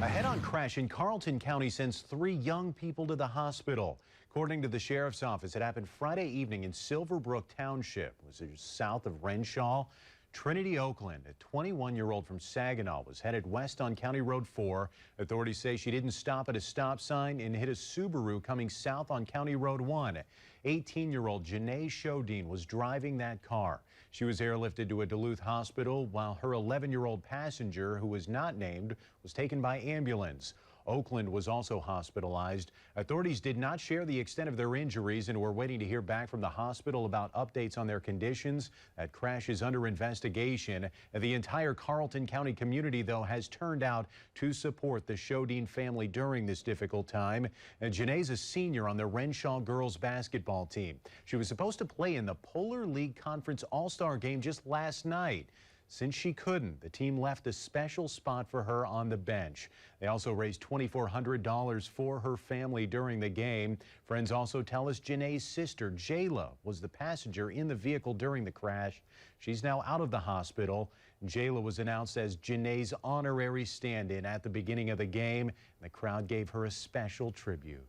A head-on crash in Carlton County sends 3 young people to the hospital. According to the sheriff's office, it happened Friday evening in Silver Brook Township, which is south of Wrenshall. Trinity Oakland, a 21-year-old from Saginaw, was headed west on County Road 4. Authorities say she didn't stop at a stop sign and hit a Subaru coming south on County Road 1. 18-year-old Janae Shodine was driving that car. She was airlifted to a Duluth hospital while her 11-year-old passenger, who was not named, was taken by ambulance. Oakland was also hospitalized. Authorities did not share the extent of their injuries and were waiting to hear back from the hospital about updates on their conditions. That crash is under investigation. The entire Carlton County community, though, has turned out to support the Shodine family during this difficult time. And Janae's a senior on the Wrenshall girls basketball team. She was supposed to play in the Polar League Conference All-Star game just last night. Since she couldn't, the team left a special spot for her on the bench. They also raised $2,400 for her family during the game. Friends also tell us Janae's sister, Jayla, was the passenger in the vehicle during the crash. She's now out of the hospital. Jayla was announced as Janae's honorary stand-in at the beginning of the game. The crowd gave her a special tribute.